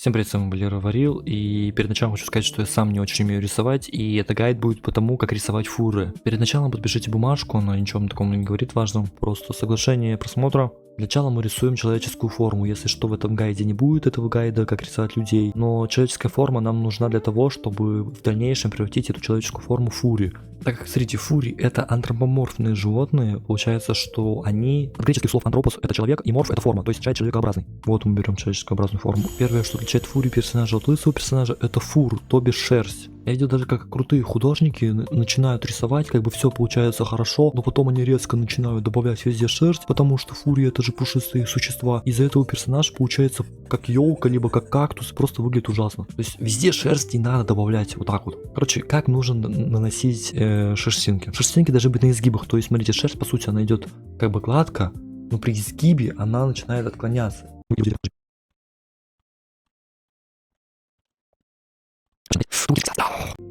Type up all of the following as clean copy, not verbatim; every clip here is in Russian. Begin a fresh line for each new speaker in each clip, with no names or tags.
Всем привет, с вами Валера Варил, и перед началом хочу сказать, что я сам не очень умею рисовать, и это гайд будет по тому, как рисовать фуры. Перед началом подпишите бумажку, она ничем такому не говорит важном, просто соглашение просмотра. Для начала мы рисуем человеческую форму, если что, в этом гайде не будет этого гайда, как рисовать людей, но человеческая форма нам нужна для того, чтобы в дальнейшем превратить эту человеческую форму в фури. Так как, смотрите, фури это антропоморфные животные, получается, что они, от греческих слов антропос это человек, и морф это форма, то есть человекообразный. Вот мы берем человеческообразную форму. Первое, что отличает фури персонажа от лысого персонажа, это фур, то бишь шерсть. Я видел даже, как крутые художники начинают рисовать, как бы все получается хорошо, но потом они резко начинают добавлять везде шерсть, потому что фури это же пушистые существа. Из-за этого персонаж получается как елка, либо как кактус, просто выглядит ужасно. То есть везде шерсть не надо добавлять вот так вот. Короче, как нужно наносить шерстинки? Шерстинки должны быть на изгибах, то есть смотрите, шерсть по сути она идет как бы гладко, но при изгибе она начинает отклоняться.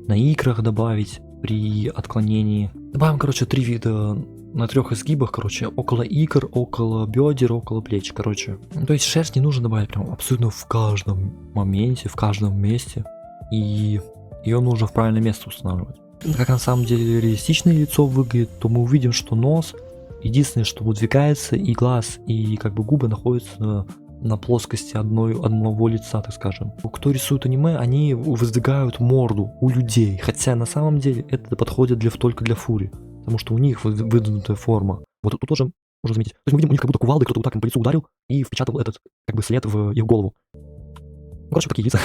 На икрах добавить при отклонении. Добавим, короче, 3 вида на 3 изгибах, короче, около икр, около бедер, около плеч, короче. То есть шерсть не нужно добавить прям абсолютно в каждом моменте, в каждом месте. И ее нужно в правильное место устанавливать. Как на самом деле реалистичное лицо выглядит, то мы увидим, что нос единственное, что выдвигается, и глаз, и как бы губы находятся на плоскости одного лица, так скажем. Кто рисует аниме, они воздвигают морду у людей, хотя на самом деле это подходит только для фури, потому что у них выдвинутая форма. Вот тут тоже можно заметить. То есть мы видим, у них как будто кувалдой кто-то вот так им по лицу ударил и впечатал этот как бы след в их голову. Ну, короче, какие лица.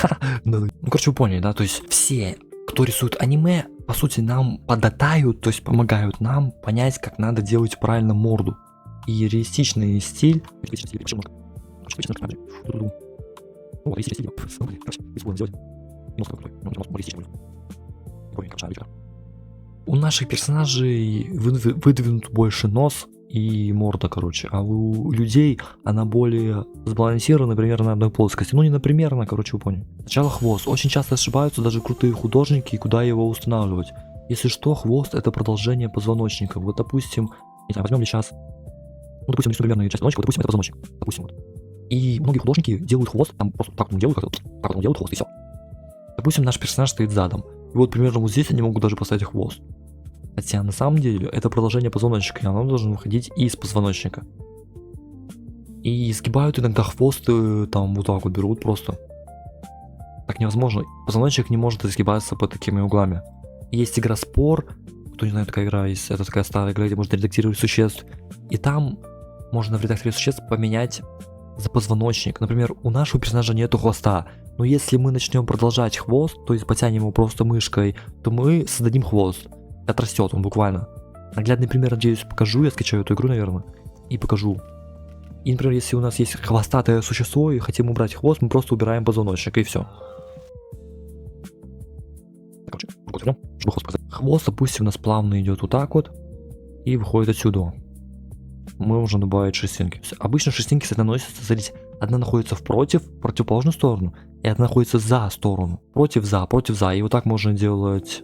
Ну, короче, вы поняли, да? То есть все, кто рисует аниме, по сути, нам податают, то есть помогают нам понять, как надо делать правильно морду. И реалистичный стиль. У наших персонажей выдвинут больше нос и морда, короче, а у людей она более сбалансирована примерно на одной плоскости. Ну не например, короче, вы поняли. Сначала хвост. Очень часто ошибаются даже крутые художники, куда его устанавливать. Если что, хвост это продолжение позвоночника. Вот допустим, не знаю, возьмем ли сейчас, ну допустим, примерно часть позвоночника, вот, допустим, это позвоночник. Допустим, вот. И многие художники делают хвост, там просто так он делают, как он делает хвост, и все. Допустим, наш персонаж стоит задом. И вот примерно вот здесь они могут даже поставить хвост. Хотя на самом деле это продолжение позвоночника, и оно должно выходить из позвоночника. И сгибают иногда хвост, там вот так вот берут просто. Так невозможно. Позвоночник не может изгибаться под такими углами. Есть игра Спор, кто не знает, такая игра есть, это такая старая игра, где можно редактировать существ. И там можно в редакторе существ поменять за позвоночник. Например, у нашего персонажа нету хвоста, но если мы начнем продолжать хвост, то есть потянем его просто мышкой, то мы создадим хвост. Отрастет он буквально. Наглядный пример, надеюсь, покажу. Я скачаю эту игру, наверное, и покажу. И, например, если у нас есть хвостатое существо и хотим убрать хвост, мы просто убираем позвоночник, и все. Короче, чтобы хвост, допустим, у нас плавно идет вот так вот и выходит отсюда. Мы можем добавить шерстинки. Обычно шерстинки наносятся, смотрите, одна находится в противоположную сторону, и одна находится за сторону. Против, за. И вот так можно делать,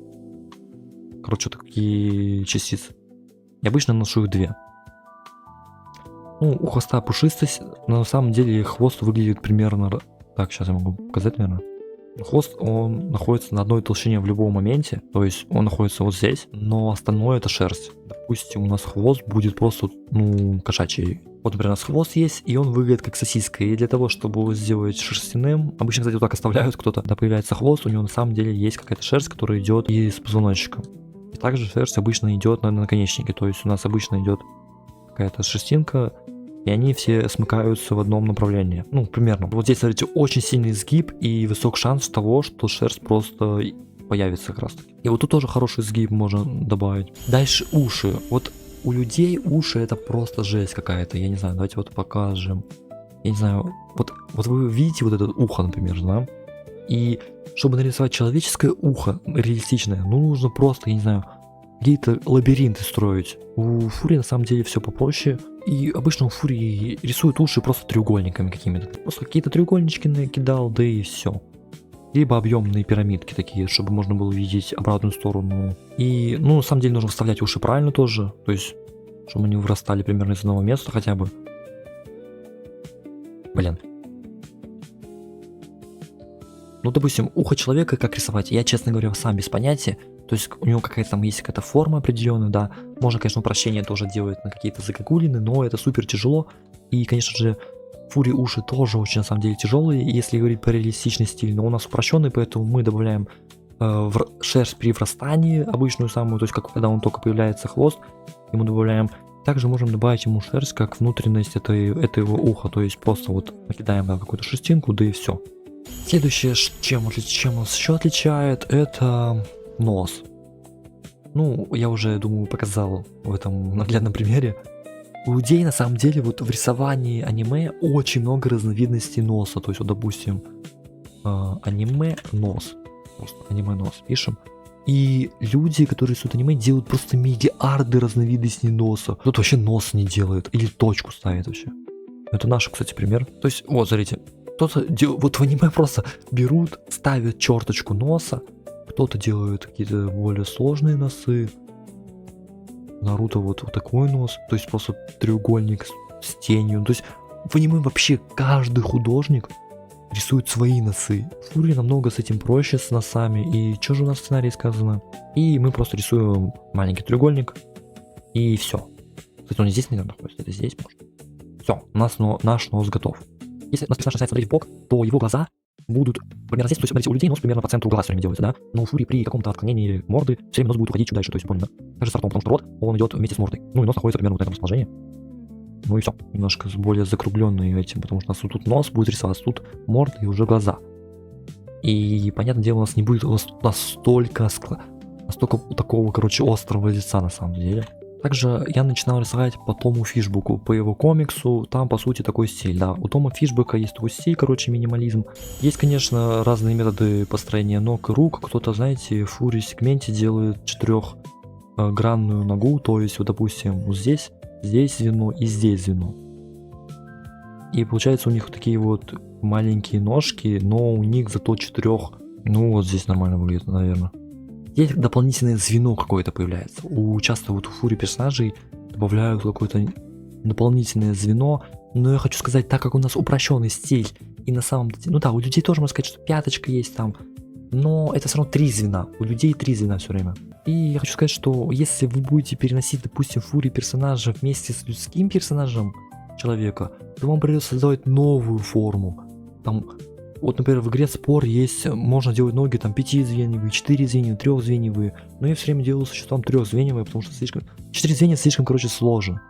короче, такие частицы. Я обычно наношу их 2. Ну, у хвоста пушистость, но на самом деле хвост выглядит примерно... Так, сейчас я могу показать, наверное. Хвост, он находится на одной толщине в любом моменте, то есть он находится вот здесь, но остальное это шерсть. Допустим, у нас хвост будет просто, ну, кошачий. Вот, например, у нас хвост есть, и он выглядит как сосиска, и для того, чтобы его сделать шерстяным, обычно, кстати, вот так оставляют кто-то, когда появляется хвост, у него на самом деле есть какая-то шерсть, которая идет из позвоночника. И также шерсть обычно идет на наконечнике, то есть у нас обычно идет какая-то шерстинка, и они все смыкаются в одном направлении. Ну, примерно. Вот здесь, смотрите, очень сильный сгиб и высок шанс того, что шерсть просто появится как раз таки. И вот тут тоже хороший сгиб можно добавить. Дальше уши. Вот у людей уши это просто жесть какая-то. Я не знаю, давайте вот покажем. Я не знаю, вот вы видите вот это ухо, например, да? И чтобы нарисовать человеческое ухо реалистичное, ну нужно просто, я не знаю, какие-то лабиринты строить. У фури на самом деле все попроще. И обычно у фури рисуют уши просто треугольниками какими-то. Просто какие-то треугольнички накидал, да и все. Либо объемные пирамидки такие, чтобы можно было видеть обратную сторону. И, ну, на самом деле нужно вставлять уши правильно тоже. То есть, чтобы они вырастали примерно из одного места хотя бы. Блин. Ну, допустим, ухо человека как рисовать, я, честно говоря, сам без понятия. То есть у него какая-то там есть какая-то форма определенная, да. Можно, конечно, упрощение тоже делать на какие-то загогулины, но это супер тяжело. И, конечно же, фури уши тоже очень, на самом деле, тяжелые, если говорить про реалистичный стиль. Но у нас упрощенный, поэтому мы добавляем шерсть при врастании, обычную самую, то есть как когда он только появляется хвост, ему добавляем. Также можем добавить ему шерсть как внутренность этого уха, то есть просто вот накидаем какую-то шерстинку, да и все. Следующее, чем нас еще отличает, это нос. Ну, я уже, думаю, показал в этом наглядном примере. У людей, на самом деле, вот в рисовании аниме очень много разновидностей носа. То есть, вот, допустим, аниме-нос. Просто аниме-нос пишем. И люди, которые рисуют аниме, делают просто миллиарды разновидностей носа. Кто-то вообще нос не делает. Или точку ставит вообще. Это наш, кстати, пример. То есть, вот, смотрите. Кто-то вот в аниме просто берут, ставят черточку носа. Кто-то делает какие-то более сложные носы. Наруто вот такой нос. То есть просто треугольник с тенью. То есть в аниме вообще каждый художник рисует свои носы. В Фури намного с этим проще, с носами. И что же у нас в сценарии сказано? И мы просто рисуем маленький треугольник. И все. Кстати, он не здесь, наверное, находится. Это здесь, может. Все, у нас наш нос готов. Если у нас персонаж начинает смотреть в бок, то его глаза будут примерно здесь. То есть, смотрите, у людей нос примерно по центру глаз все время делается, да? Но у Фури при каком-то отклонении морды все время нос будет уходить чуть дальше. То есть, понял, да? Даже с ртом, потому что рот, он идет вместе с мордой. Ну и нос находится примерно вот в этом расположении. Ну и все. Немножко более закругленный этим, потому что у нас тут нос будет рисоваться, тут морда и уже глаза. И, понятное дело, у нас не будет настолько такого, короче, острого лица на самом деле. Также я начинал рисовать по Тому Фишбуку, по его комиксу, там по сути такой стиль, да. У Тома Фишбука есть такой стиль, короче, минимализм. Есть, конечно, разные методы построения ног и рук. Кто-то, знаете, в Фури сегменте делает 4-гранную ногу, то есть, вот, допустим, вот здесь звено и здесь звено. И получается у них такие вот маленькие ножки, но у них зато 4, ну вот здесь нормально выглядит, наверное. Здесь дополнительное звено какое-то появляется. Часто вот у Фури персонажей добавляют какое-то дополнительное звено. Но я хочу сказать, так как у нас упрощенный стиль, и на самом деле, ну да, у людей тоже можно сказать, что пяточка есть там, но это все равно 3 звена. У людей 3 звена все время. И я хочу сказать, что если вы будете переносить, допустим, Фури персонажа вместе с людским персонажем человека, то вам придется создавать новую форму. Там, вот, например, в игре Спор есть, можно делать ноги там 5-звеньевые, 4-звеньевые, 3-звеньевые, но я все время делал существом 3-звеньевые, потому что 4 звенья слишком, короче, сложно.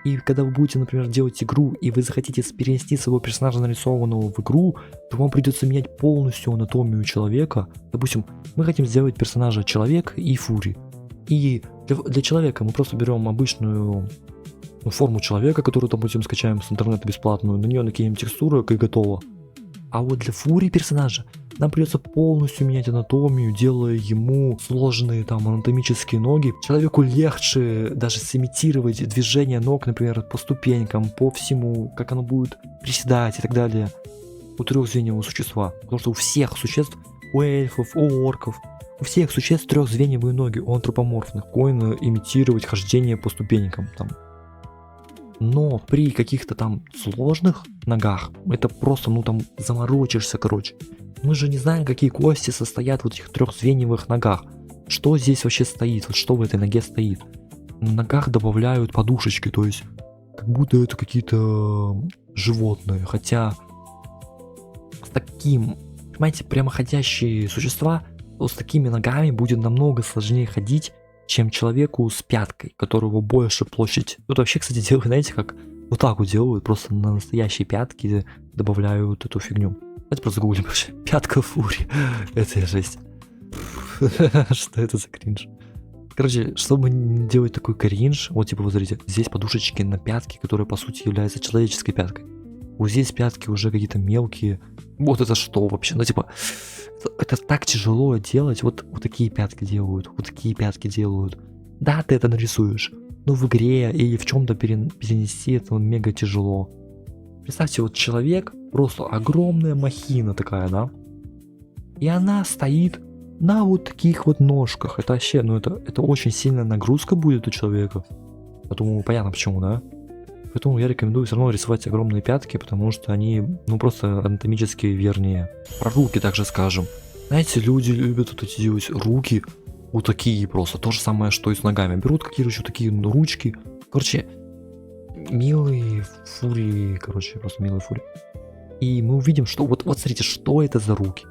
И когда вы будете, например, делать игру, и вы захотите перенести своего персонажа нарисованного в игру, то вам придется менять полностью анатомию человека. Допустим, мы хотим сделать персонажа человек и Фури. И для человека мы просто берем обычную форму человека, которую, допустим, скачаем с интернета бесплатную, на нее накинем текстуру и готово. А вот для Фури персонажа нам придется полностью менять анатомию, делая ему сложные там анатомические ноги. Человеку легче даже сымитировать движение ног, например, по ступенькам, по всему, как оно будет приседать и так далее. У 3-звеньевого существа. Потому что у всех существ, у эльфов, у орков, у всех существ 3-звеньевые ноги, у антропоморфных. Спокойно имитировать хождение по ступенькам там. Но при каких-то там сложных ногах, это просто, ну там, заморочишься, короче. Мы же не знаем, какие кости состоят в этих 3-звеньевых ногах. Что здесь вообще стоит, вот что в этой ноге стоит. На ногах добавляют подушечки, то есть, как будто это какие-то животные. Хотя, с таким, понимаете, прямоходящие существа, то с такими ногами будет намного сложнее ходить, чем человеку с пяткой, которого больше площадь. Тут вообще, кстати, делают, знаете, как вот так вот делают, просто на настоящие пятки добавляют эту фигню. Давайте просто загуглим вообще. Пятка Фури. Это жесть. Что это за кринж? Короче, чтобы не делать такой кринж, вот типа, вот смотрите, здесь подушечки на пятке, которые по сути являются человеческой пяткой. Вот здесь пятки уже какие-то мелкие. Вот это что вообще? Ну типа, это так тяжело делать. Вот такие пятки делают, вот такие пятки делают. Да, ты это нарисуешь, но в игре или в чем-то перенести это мега тяжело. Представьте, вот человек, просто огромная махина такая, да? И она стоит на вот таких вот ножках. Это вообще, ну это очень сильная нагрузка будет у человека. Я думаю, понятно почему, да? Поэтому я рекомендую все равно рисовать огромные пятки, потому что они, ну, просто анатомически вернее. Про руки также скажем. Знаете, люди любят вот эти делать руки вот такие просто. То же самое, что и с ногами. Берут какие-то вот такие ручки. Короче, милые фурии, короче, просто милые фурии. И мы увидим, что вот смотрите, что это за руки.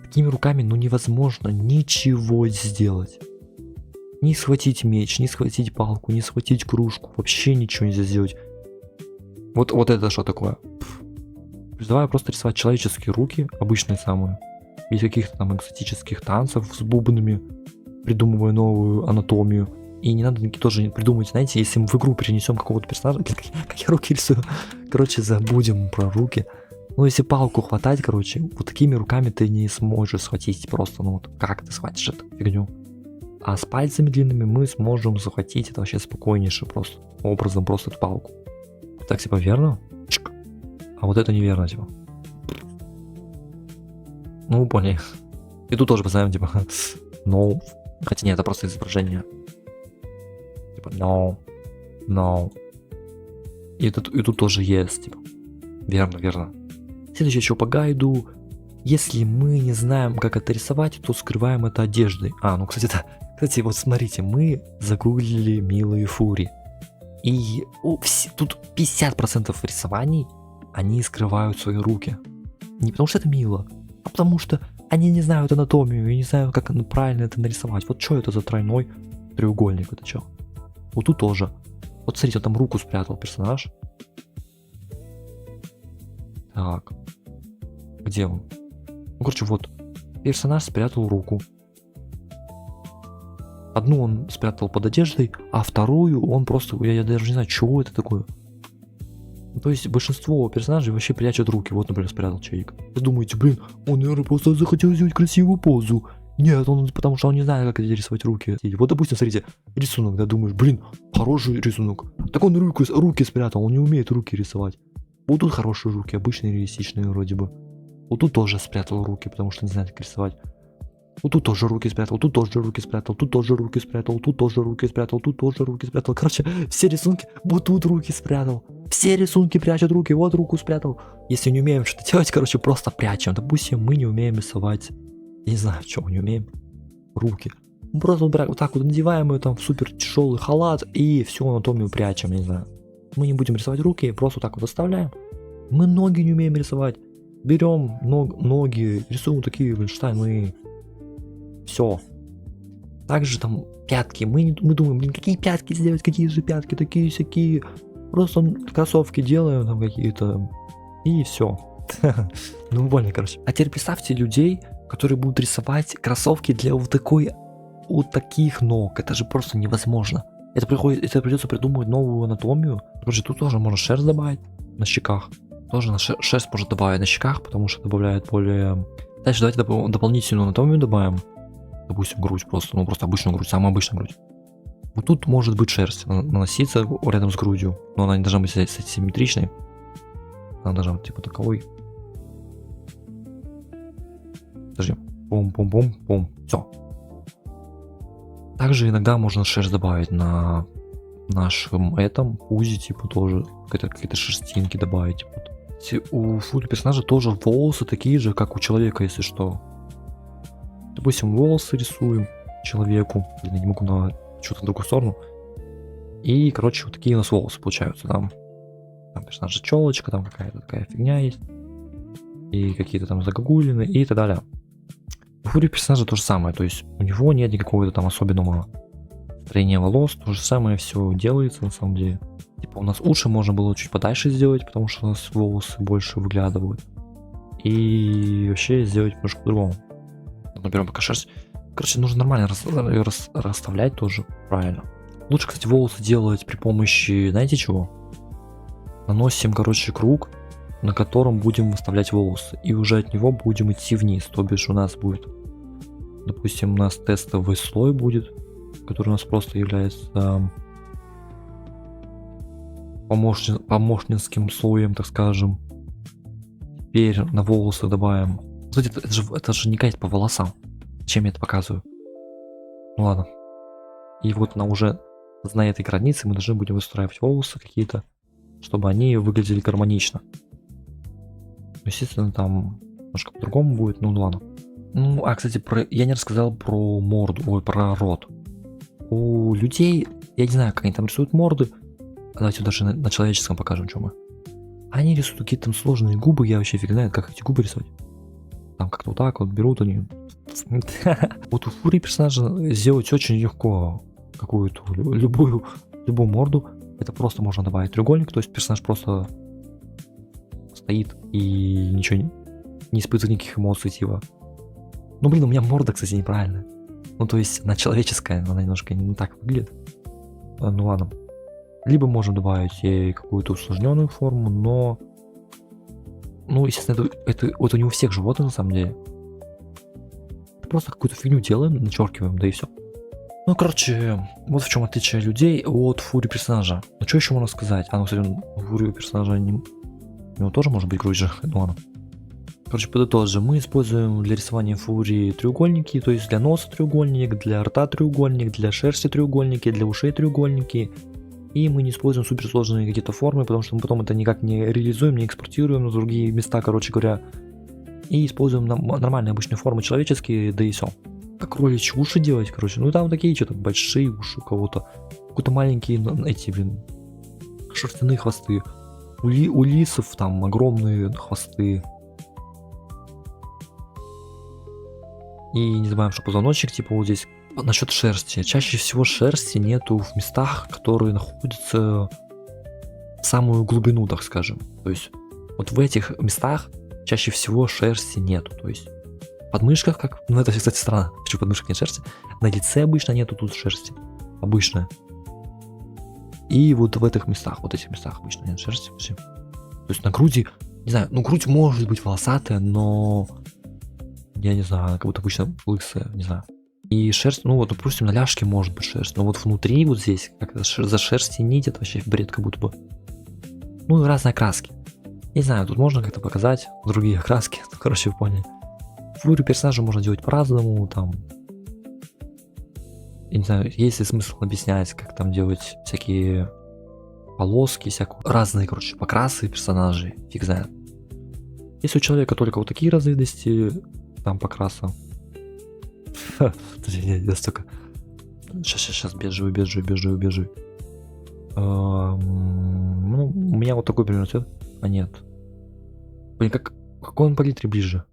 Такими руками, ну, невозможно ничего сделать. Не схватить меч, не схватить палку, не схватить кружку. Вообще ничего нельзя сделать. Вот это что такое? Давай просто рисовать человеческие руки, обычные самые. Без каких-то там экзотических танцев с бубнами, придумывая новую анатомию. И не надо тоже придумывать, знаете, если мы в игру перенесем какого-то персонажа, как я руки рисую, короче, забудем про руки. Ну, если палку хватать, короче, вот такими руками ты не сможешь схватить просто, ну, вот как ты схватишь эту фигню? А с пальцами длинными мы сможем захватить это вообще спокойнейше просто, образом просто эту палку. Так, типа, верно? Чик. А вот это неверно, типа. Ну, поняли. И тут тоже поставим, типа, no. Хотя нет, это просто изображение. Типа, no. И тут тоже yes, типа. Верно. Следующее еще по гайду. Если мы не знаем, как это рисовать, то скрываем это одеждой. Ну, кстати, вот смотрите, мы загуглили милые фури. И тут 50% рисований, они скрывают свои руки. Не потому что это мило, а потому что они не знают анатомию и не знают, как правильно это нарисовать. Вот что это за тройной треугольник, это что? Вот тут тоже. Вот смотрите, он там руку спрятал персонаж. Так. Где он? Ну, короче, вот. Персонаж спрятал руку. Одну он спрятал под одеждой, а вторую он просто... Я даже не знаю, что это такое. То есть большинство персонажей вообще прячут руки. Вот, например, спрятал человек. Вы думаете, блин, он, наверное, просто захотел сделать красивую позу. Нет, он потому что он не знает, как рисовать руки. Вот, допустим, смотрите, рисунок, да, думаешь, блин, хороший рисунок. Так он руки спрятал, он не умеет руки рисовать. Вот тут хорошие руки, обычные, реалистичные вроде бы. Вот тут тоже спрятал руки, потому что не знает, как рисовать. Вот тут тоже руки спрятал, тут тоже руки спрятал, тут тоже руки спрятал, тут тоже руки спрятал, тут тоже руки спрятал. Короче, все рисунки, вот тут руки спрятал. Все рисунки прячут руки, вот руку спрятал. Если не умеем что-то делать, короче, просто прячем. Допустим, мы не умеем рисовать, я не знаю, что мы не умеем, руки. Мы просто вот так вот надеваем ее там в супер тяжелый халат и всю анатомию прячем, не знаю. Мы не будем рисовать руки, просто вот так вот оставляем. Мы ноги не умеем рисовать. Берем ноги, рисуем такие, блин, штаны. Все. Также там пятки. Мы думаем, блин, какие пятки сделать, какие же пятки, такие-сякие. Просто кроссовки делаем там какие-то. И все. Ну, больно, короче. А теперь представьте людей, которые будут рисовать кроссовки для вот таких ног. Это же просто невозможно. Это придется придумывать новую анатомию. Короче, тут тоже можно шерсть добавить на щеках. Тоже на шерсть можно добавить на щеках, потому что добавляет более... Дальше давайте дополнительную анатомию добавим. Допустим, грудь просто, просто обычную грудь, самая обычная грудь. Вот тут может быть шерсть наноситься рядом с грудью, но она не должна быть симметричной. Она должна быть типа таковой. Подожди. Пум. Все. Также иногда можно шерсть добавить на нашем пузе, типа тоже какие-то шерстинки добавить. У фури персонажа тоже волосы такие же, как у человека, если что. Допустим, волосы рисуем человеку. Я не могу на что-то в другую сторону. И, короче, вот такие у нас волосы получаются. Там персонажа челочка, там какая-то такая фигня есть. И какие-то там загогулины и так далее. У фури персонажа то же самое. То есть у него нет никакого там особенного строения волос. То же самое все делается на самом деле. Типа у нас уши можно было чуть подальше сделать, потому что у нас волосы больше выглядывают. И вообще сделать немножко по-другому. Наберем пока шерсть. Короче, нужно нормально ее расставлять тоже правильно. Лучше, кстати, волосы делать при помощи, знаете чего? Наносим, короче, круг, на котором будем выставлять волосы. И уже от него будем идти вниз. То бишь у нас будет, допустим, у нас тестовый слой будет, который у нас просто является помощническим слоем, так скажем. Теперь на волосы добавим. Кстати, это же не гайд по волосам. Чем я это показываю? Ну ладно. И вот уже на этой границе мы должны будем выстраивать волосы какие-то. чтобы они выглядели гармонично. Естественно, там немножко по-другому будет, ну ладно. Ну, кстати, я не рассказал про морду, про рот. У людей, я не знаю, как они там рисуют морды. Давайте даже на человеческом покажем, что мы. Они рисуют какие-то там сложные губы, я вообще фиг знает, как эти губы рисовать. Там как-то вот так вот берут они. Вот у Фури персонажа сделать очень легко какую-то любую морду. Это просто можно добавить треугольник, то есть персонаж просто стоит и ничего не испытывает никаких эмоций, типа. Ну блин, у меня морда, кстати, неправильная. Ну то есть она человеческая, она немножко не так выглядит. Ну ладно. Либо можем добавить ей какую-то усложненную форму, но... Ну, естественно, это вот у него всех животных на самом деле. Просто какую-то фигню делаем, начеркиваем, да и все. Ну, короче, вот в чем отличие людей от Фури персонажа. Ну, что еще можно сказать? Ну, кстати, у Фури персонажа у него тоже может быть грудь же. Ну, ладно. Короче, подытожим. Мы используем для рисования Фури треугольники, то есть для носа треугольник, для рта треугольник, для шерсти треугольники, для ушей треугольники. И мы не используем суперсложные какие-то формы, потому что мы потом это никак не реализуем, не экспортируем на другие места, короче говоря. И используем нормальные обычные формы человеческие, да и все. Как кроличьи уши делать, короче. Ну там такие что-то большие уши у кого-то. Какие-то маленькие эти, блин, шерстяные хвосты. У лисов там огромные хвосты. И не забываем, что позвоночник, типа вот здесь. Насчет шерсти. Чаще всего шерсти нету в местах, которые находятся в самую глубину, так скажем. То есть вот в этих местах чаще всего шерсти нету. То есть в подмышках, как... Ну это, кстати, странно. Почему в подмышках нет шерсти? На лице обычно нету тут шерсти. Обычно. И вот в этих местах обычно нет шерсти. Все. То есть на груди, не знаю, ну грудь может быть волосатая, но... Я не знаю, она как будто обычно лысая, не знаю. И шерсть, ну вот, допустим, на ляжке может быть шерсть, но вот внутри, вот здесь, как за шерсти нить, это вообще бред как будто бы. Ну и разные краски. Не знаю, тут можно как-то показать другие краски, ну, короче, вы поняли. Фурию персонажа можно делать по-разному, там. Я не знаю, есть ли смысл объяснять, как там делать всякие полоски, разные, короче, покрасы персонажей, фиг знает. Если у человека только вот такие разновидности, там покраса. Я столько... Сейчас бежу. Ну, у меня вот такой примерно цвет. А нет. Блин, какой он палитре ближе?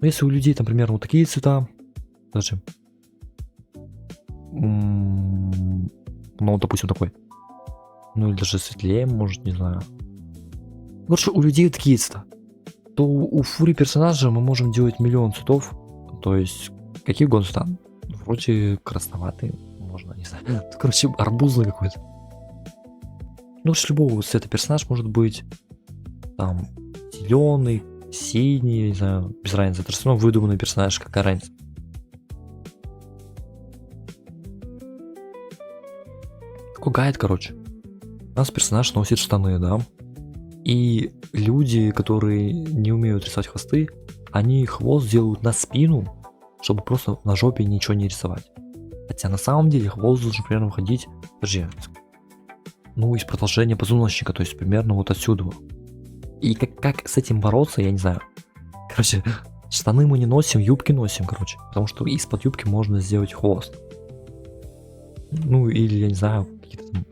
Ну, если у людей там примерно вот такие цвета. Зачем? Ну, допустим, такой. Ну, или даже светлее, может, не знаю. Лучше у людей такие цвета. То у Фури персонажа мы можем делать миллион цветов. То есть, какие угодно цвета. Вроде красноватый, можно, не знаю. Короче, арбузный какой-то. Ну, с любого цвета персонаж может быть там зеленый, синий, не знаю, без разницы. Это все равно выдуманный персонаж, какая разница. Такой гайд, короче. У нас персонаж носит штаны, да. И люди, которые не умеют рисовать хвосты, они хвост делают на спину, чтобы просто на жопе ничего не рисовать. Хотя на самом деле хвост должен примерно выходить, подожди, ну из продолжения позвоночника, то есть примерно вот отсюда. И как с этим бороться, я не знаю. Короче, штаны мы не носим, юбки носим, короче. Потому что из-под юбки можно сделать хвост. Ну или, я не знаю, какие-то там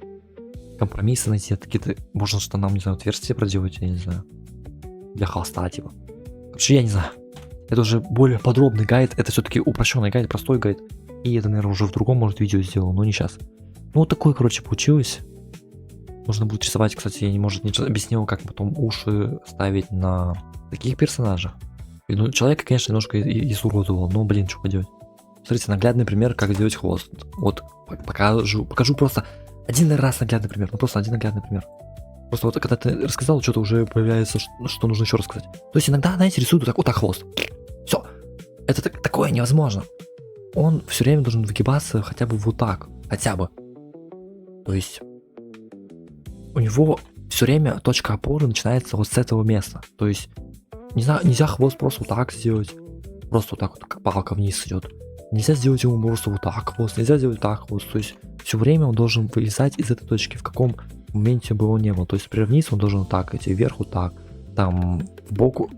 компромиссы найти, какие-то, можно штанам, не знаю, отверстия проделать, я не знаю. Для холста, типа. Короче, я не знаю. Это уже более подробный гайд, это все-таки упрощенный гайд, простой гайд. И это, наверное, уже в другом, может, видео сделал, но не сейчас. Ну, вот такое, короче, получилось. Нужно будет рисовать, кстати, я, может, не объяснил, как потом уши ставить на таких персонажах. И, ну, человека, конечно, немножко изуродовал, но, блин, что поделать. Смотрите, наглядный пример, как сделать хвост. Вот, покажу просто один раз наглядный пример, ну, просто один наглядный пример. Просто вот, когда ты рассказал, что-то уже появляется, что нужно еще рассказать. То есть иногда, знаете, рисуют вот так хвост. Все. Это такое невозможно. Он все время должен выгибаться хотя бы вот так. Хотя бы. То есть у него все время точка опоры начинается вот с этого места. То есть нельзя хвост просто вот так сделать. Просто вот так вот, как палка вниз идет. Нельзя сделать ему просто вот так хвост, нельзя сделать так хвост. То есть все время он должен вылезать из этой точки, в каком моменте бы он не был. То есть, например, вниз он должен вот так идти, вверх вот так, там в боку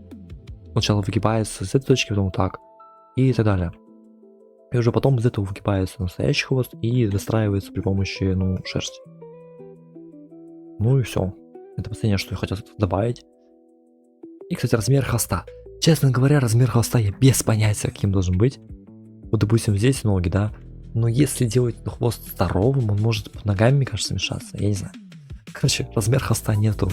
сначала выгибается с этой точки, потом вот так и так далее. И уже потом из этого выгибается настоящий хвост и достраивается при помощи, ну, шерсти. Ну и все. Это последнее, что я хотел добавить. И, кстати, размер хвоста. Честно говоря, размер хвоста я без понятия, каким должен быть. Вот, допустим, здесь ноги, да. Но если делать хвост здоровым, он может под ногами, мне кажется, мешаться. Я не знаю. Короче, размер хвоста нету